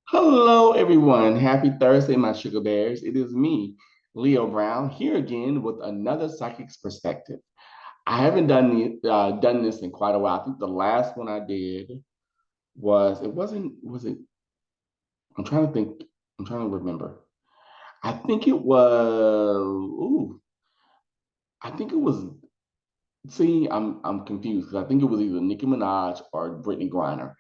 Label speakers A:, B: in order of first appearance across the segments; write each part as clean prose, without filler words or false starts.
A: Hello, everyone. Happy Thursday, my sugar bears. It is me, Leo Brown, here again with another psychic's perspective. I haven't done this in quite a while. I think the last one I did was it wasn't was it? I'm trying to think. I'm trying to remember. I think it was. Ooh, I think it was. See, I'm confused because I think it was either Nicki Minaj or Brittany Griner.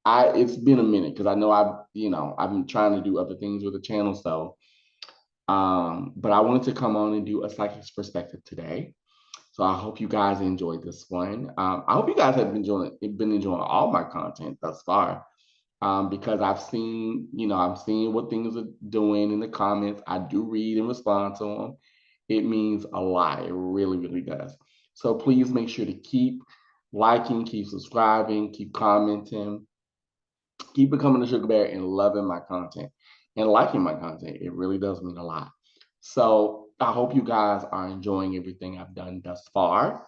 A: It's been a minute because I know I've been trying to do other things with the channel, so. But I wanted to come on and do a psychic's perspective today. So I hope you guys enjoyed this one. I hope you guys have been enjoying all my content thus far. Because I'm seeing what things are doing in the comments. I do read and respond to them. It means a lot. It really, really does. So please make sure to keep liking, keep subscribing, keep commenting, keep becoming a sugar bear and loving my content and liking my content. It really does mean a lot. So I hope you guys are enjoying everything I've done thus far.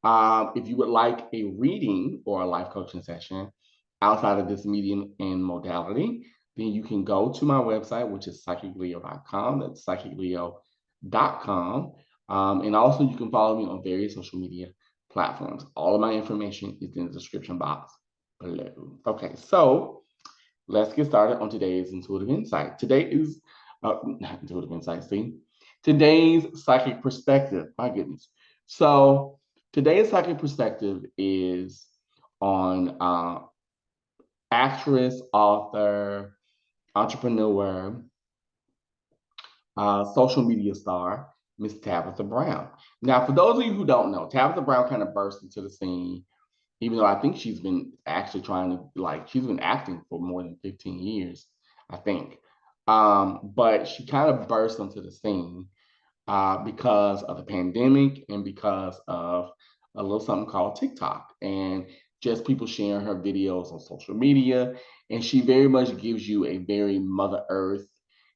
A: If you would like a reading or a life coaching session outside of this medium and modality, then you can go to my website, which is psychicleo.com. That's psychicleo.com. And also, you can follow me on various social media platforms. All of my information is in the description box below. Okay, so let's get started on today's intuitive insight. Today is not intuitive insight, see? Today's psychic perspective. My goodness. So today's psychic perspective is on actress, author, entrepreneur, social media star, Miss Tabitha Brown. Now, for those of you who don't know, Tabitha Brown kind of burst into the scene, even though I think she's been actually trying to she's been acting for more than 15 years, I think. But she kind of burst onto the scene because of the pandemic and because of a little something called TikTok and just people sharing her videos on social media. And she very much gives you a very Mother Earth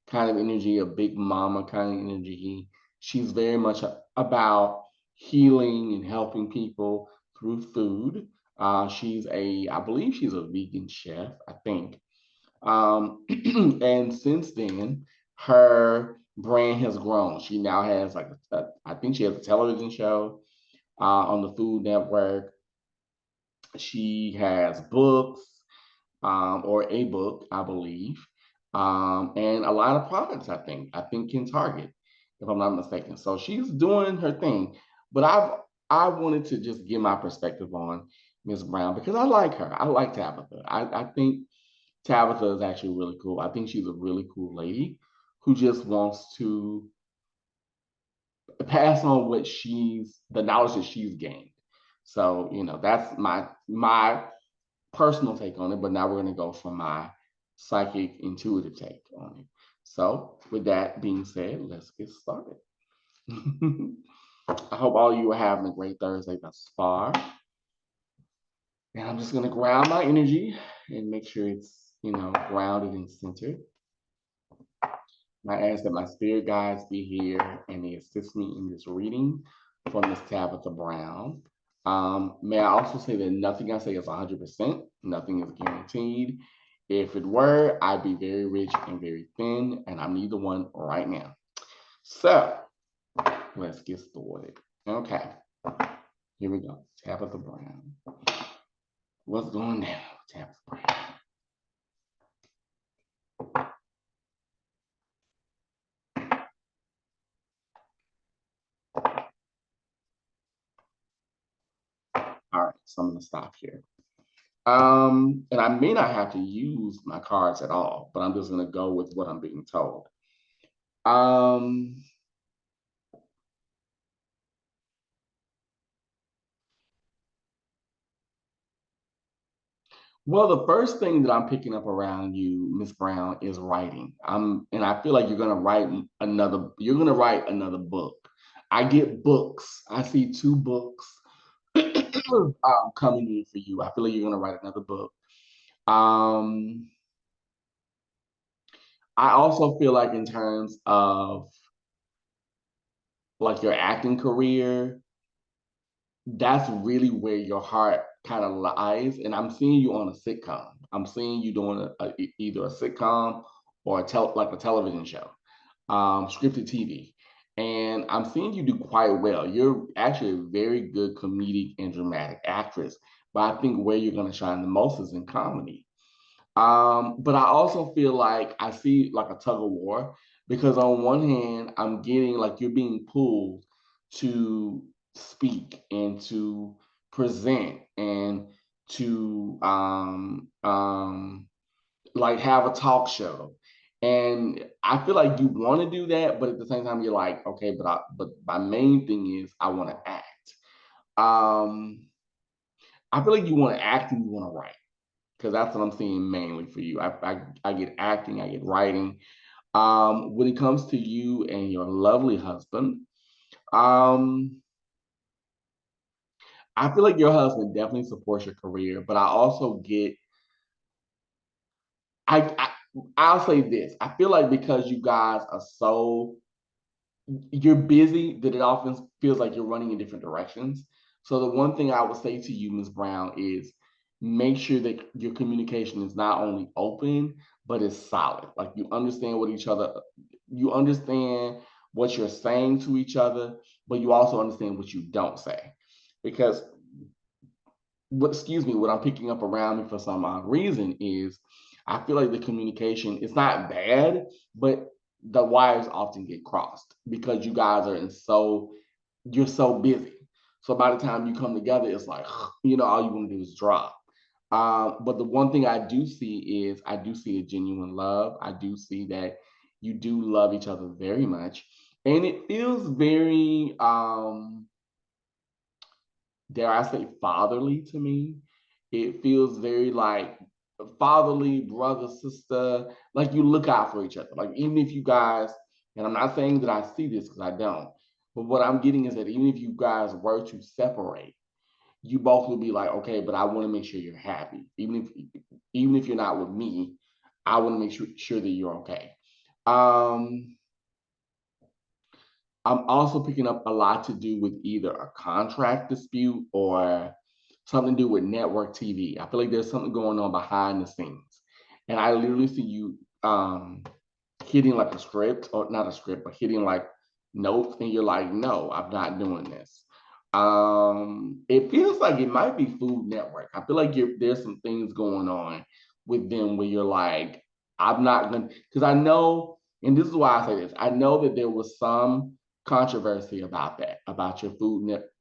A: kind of energy, a big mama kind of energy. She's very much about healing and helping people through food. I believe she's a vegan chef, I think. And since then, her brand has grown. She now has I think she has a television show on the Food Network. She has books, or a book, I believe, and a lot of products. I think in Target, if I'm not mistaken. So she's doing her thing. But I wanted to just give my perspective on Miss Brown because I like her. I like Tabitha. I think Tabitha is actually really cool. I think she's a really cool lady who just wants to pass on the knowledge that she's gained. So, that's my personal take on it, but now we're gonna go from my psychic intuitive take on it. So, with that being said, let's get started. I hope all of you are having a great Thursday thus far. And I'm just gonna ground my energy and make sure it's, grounded and centered. I ask that my spirit guides be here and they assist me in this reading from Miss Tabitha Brown. May I also say that nothing I say is 100%, nothing is guaranteed. If it were, I'd be very rich and very thin, and I'm neither one right now. So let's get started. Okay, here we go. Tabitha Brown. What's going down, Tabitha Brown? All right, so I'm gonna stop here. And I may not have to use my cards at all, but I'm just gonna go with what I'm being told. Um, well, the first thing that I'm picking up around you, Miss Brown, is writing. And I feel like you're gonna write another book. I get books. I see two books coming in for you. I feel like you're gonna write another book. Um, I also feel like in terms of like your acting career, that's really where your heart kind of lies. And I'm seeing you on a sitcom. I'm seeing you doing either a sitcom or like a television show, scripted TV. And I'm seeing you do quite well. You're actually a very good comedic and dramatic actress. But I think where you're going to shine the most is in comedy. But I also feel like I see like a tug of war because on one hand, I'm getting like you're being pulled to speak and to present and to like have a talk show. And I feel like you want to do that, but at the same time, you're like, okay, but my main thing is I want to act. Um, I feel like you want to act and you want to write because that's what I'm seeing mainly for you. I get acting, I get writing. When it comes to you and your lovely husband, um, I feel like your husband definitely supports your career, but I also get I I'll say this. I feel like because you guys are so you're busy that it often feels like you're running in different directions. So the one thing I would say to you, Ms. Brown, is make sure that your communication is not only open, but it's solid. Like you understand what each other, you understand what you're saying to each other, but you also understand what you don't say. Because what I'm picking up around me for some odd reason is I feel like the communication is not bad, but the wires often get crossed because you guys are in so you're so busy. So by the time you come together, it's like all you want to do is drop. But the one thing I do see is I do see a genuine love. I do see that you do love each other very much, and it feels very dare I say, fatherly to me. It feels very like fatherly, brother, sister, like you look out for each other. Like, even if you guys, and I'm not saying that I see this because I don't, but what I'm getting is that even if you guys were to separate, you both will be like, okay, but I want to make sure you're happy. Even if you're not with me, I want to make sure that you're okay. Um, I'm also picking up a lot to do with either a contract dispute or something to do with network TV. I feel like there's something going on behind the scenes. And I literally see you hitting like a script, or not a script, but hitting like notes, and you're like, no, I'm not doing this. It feels like it might be Food Network. I feel like there's some things going on with them where you're like, I'm not gonna, because I know, and this is why I say this, I know that there was some controversy about that, about your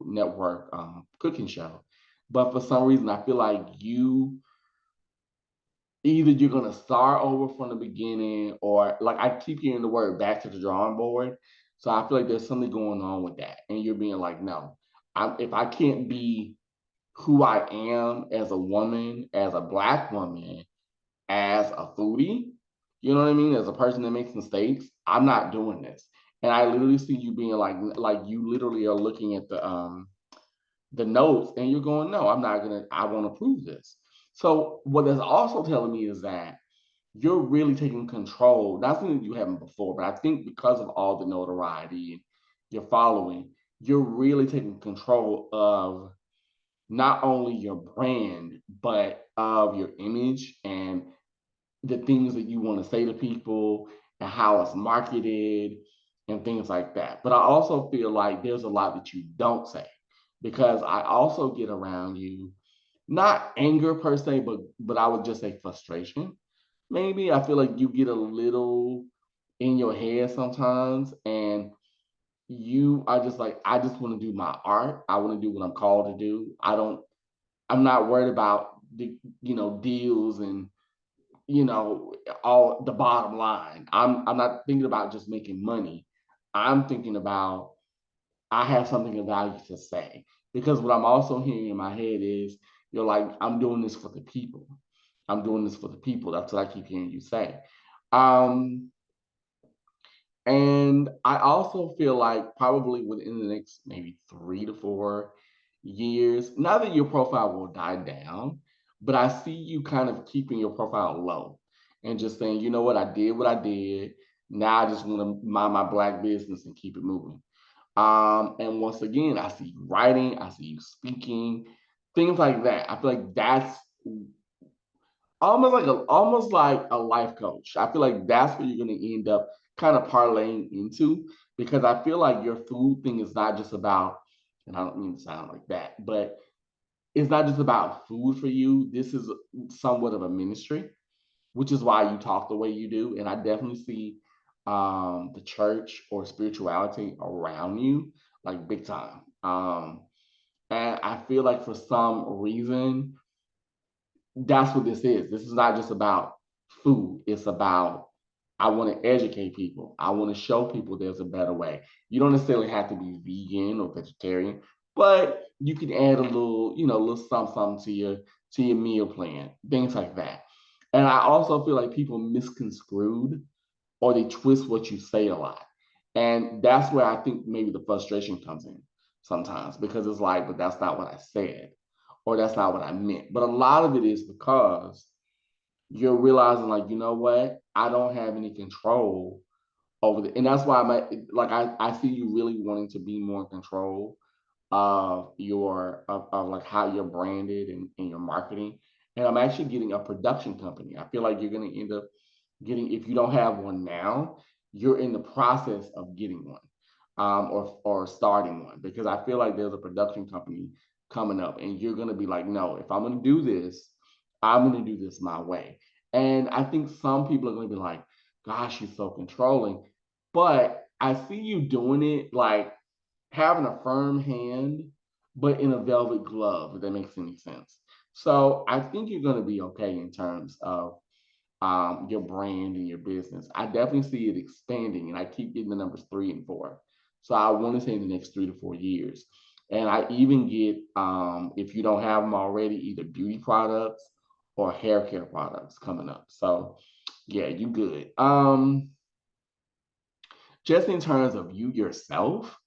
A: Network cooking show. But for some reason, I feel like either you're gonna start over from the beginning, or like I keep hearing the word back to the drawing board. So I feel like there's something going on with that, and you're being like, no, if I can't be who I am as a woman, as a Black woman, as a foodie, you know what I mean, as a person that makes mistakes, I'm not doing this. And I literally see you being like you literally are looking at the notes and you're going, no, I want to prove this. So what that's also telling me is that you're really taking control, not something that you haven't before, but I think because of all the notoriety and your following, you're really taking control of not only your brand, but of your image and the things that you want to say to people and how it's marketed and things like that. But I also feel like there's a lot that you don't say because I also get around you, not anger per se, but I would just say frustration. Maybe I feel like you get a little in your head sometimes, and you are just like, I just want to do my art. I want to do what I'm called to do. I'm not worried about the deals and all the bottom line. I'm not thinking about just making money. I'm thinking about I have something of value to say. Because what I'm also hearing in my head is you're like, I'm doing this for the people. I'm doing this for the people. That's what I keep hearing you say. Um, and I also feel like probably within the next maybe 3 to 4 years, not that your profile will die down, but I see you kind of keeping your profile low and just saying, you know what, I did what I did. Now I just want to mind my Black business and keep it moving. And once again, I see you writing, I see you speaking, things like that. I feel like almost like a life coach. I feel like that's what you're gonna end up kind of parlaying into because I feel like your food thing is not just about, and I don't mean to sound like that, but it's not just about food for you. This is somewhat of a ministry, which is why you talk the way you do. And I definitely see the church or spirituality around you like big time. And I feel like for some reason, that's what this is. This is not just about food. It's about I want to educate people. I want to show people there's a better way. You don't necessarily have to be vegan or vegetarian, but you can add a little, a little something to your meal plan, things like that. And I also feel like people misconstrued or they twist what you say a lot. And that's where I think maybe the frustration comes in sometimes because it's like, but that's not what I said or that's not what I meant. But a lot of it is because you're realizing, like, you know what? I don't have any control over the, and that's why I see you really wanting to be more in control of of like how you're branded and your marketing. And I'm actually getting a production company. I feel like you're gonna end up getting, if you don't have one now, you're in the process of getting one, or starting one, because I feel like there's a production company coming up, and you're gonna be like, no, if I'm gonna do this, I'm gonna do this my way. And I think some people are gonna be like, gosh, she's so controlling. But I see you doing it like having a firm hand, but in a velvet glove, if that makes any sense. So I think you're gonna be okay in terms of your brand and your business. I definitely see it expanding, and I keep getting the numbers 3 and 4. So I want to say in the next 3 to 4 years. And I even get, if you don't have them already, either beauty products or hair care products coming up. So yeah, you good. Just in terms of you yourself,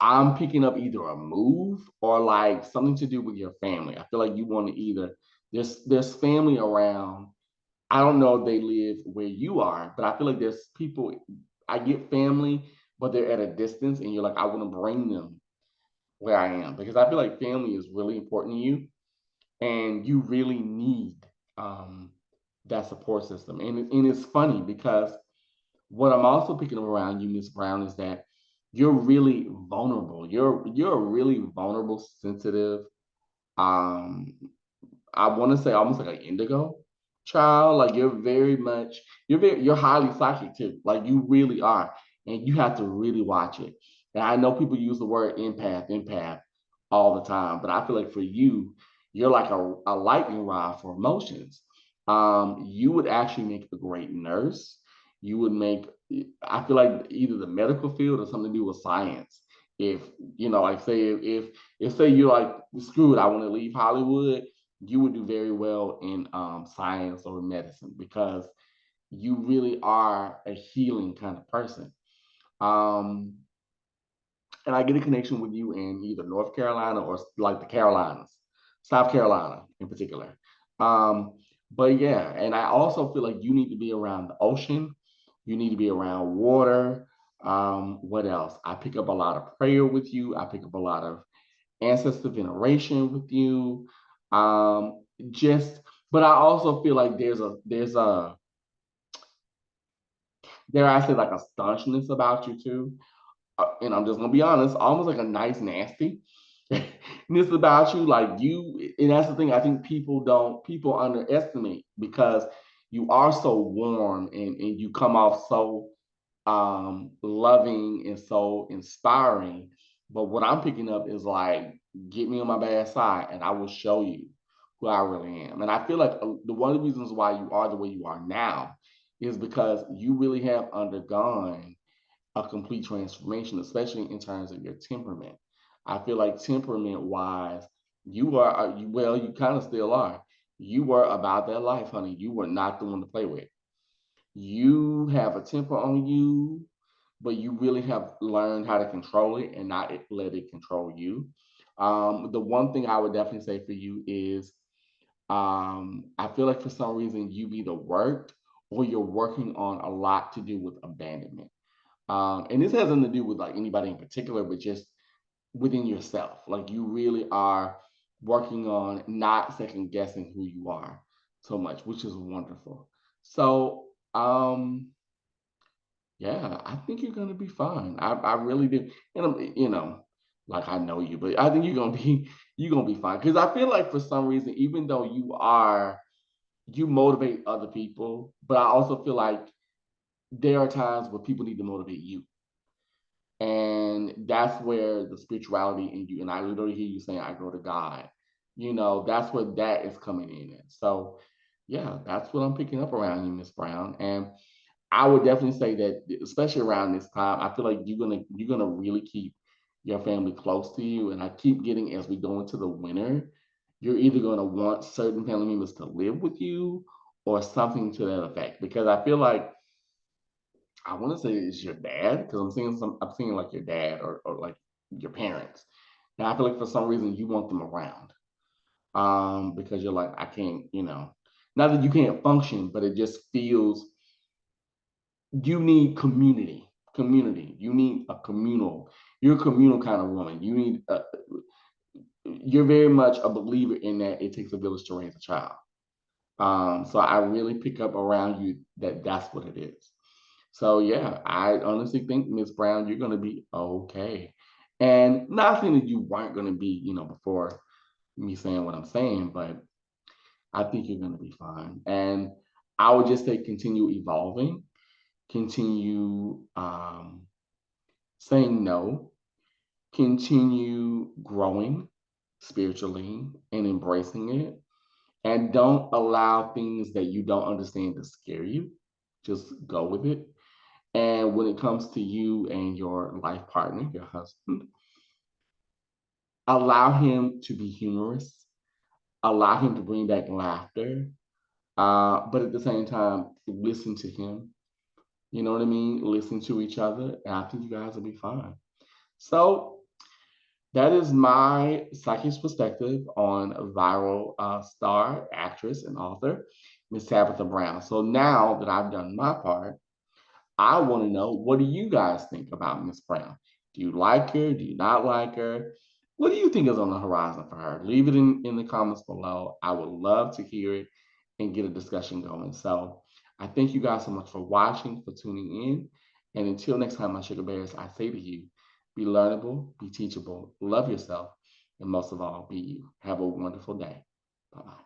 A: I'm picking up either a move or like something to do with your family. I feel like you want to either there's family around. I don't know if they live where you are, but I feel like there's people, I get family, but they're at a distance, and you're like, I want to bring them where I am because I feel like family is really important to you, and you really need um, that support system. And it's funny because what I'm also picking up around you, Miss Brown, is that you're really vulnerable. You're a really vulnerable, sensitive, um, I want to say almost like an indigo child. Like you're highly psychic too. Like you really are. And you have to really watch it. And I know people use the word empath all the time, but I feel like for you, you're like a lightning rod for emotions. You would actually make a great nurse. You would make, I feel like either the medical field or something to do with science. If like say if say you're like screwed, I want to leave Hollywood, you would do very well in science or medicine because you really are a healing kind of person. Um, and I get a connection with you in either North Carolina or like the Carolinas, South Carolina in particular. Um, but yeah, and I also feel like you need to be around the ocean. You need to be around water. What else? I pick up a lot of prayer with you. I pick up a lot of ancestor veneration with you. Just, but I also feel like there's a dare I say like a staunchness about you too. And I'm just gonna be honest, almost like a nice nasty. And it's about you, like you, and that's the thing. I think people underestimate because you are so warm and you come off so loving and so inspiring. But what I'm picking up is like, get me on my bad side and I will show you who I really am. And I feel like the one of the reasons why you are the way you are now is because you really have undergone a complete transformation, especially in terms of your temperament. I feel like temperament wise, you are, well, you kind of still are. You were about that life, honey. You were not the one to play with. You have a temper on you, but you really have learned how to control it and not let it control you. The one thing I would definitely say for you is I feel like for some reason you've either worked or you're working on a lot to do with abandonment. And this has nothing to do with like anybody in particular, but just within yourself. Like you really are working on not second guessing who you are. so much, which is wonderful. So, yeah, I think you're gonna be fine. I really do. And like I know you, but I think you're gonna be fine. Because I feel like for some reason, even though you motivate other people, but I also feel like there are times where people need to motivate you. And that's where the spirituality in you, and I literally hear you saying, I go to God. That's where that is coming in. At. So yeah, that's what I'm picking up around you, Miss Brown. And I would definitely say that, especially around this time, I feel like you're gonna really keep your family close to you. And I keep getting, as we go into the winter, you're either gonna want certain family members to live with you or something to that effect. Because I feel like I want to say it's your dad, because I'm seeing like your dad or like your parents. And I feel like for some reason you want them around. Because you're like, I can't, not that you can't function, but it just feels you need community. Community. You need a communal. You're a communal kind of woman. You're very much a believer in that it takes a village to raise a child. So I really pick up around you that that's what it is. So yeah, I honestly think, Miss Brown, you're gonna be okay. And not saying that you weren't gonna be, before me saying what I'm saying, but I think you're gonna be fine. And I would just say continue evolving, continue saying no, continue growing spiritually and embracing it. And don't allow things that you don't understand to scare you. Just go with it. And when it comes to you and your life partner, your husband, allow him to be humorous, allow him to bring back laughter, but at the same time, listen to him. You know what I mean? Listen to each other, and I think you guys will be fine. So that is my psychic's perspective on viral star, actress, and author, Miss Tabitha Brown. So now that I've done my part, I want to know, what do you guys think about Miss Brown? Do you like her? Do you not like her? What do you think is on the horizon for her? Leave it in the comments below. I would love to hear it and get a discussion going. So I thank you guys so much for watching, for tuning in. And until next time, my sugar bears, I say to you, be learnable, be teachable, love yourself, and most of all, be you. Have a wonderful day. Bye-bye.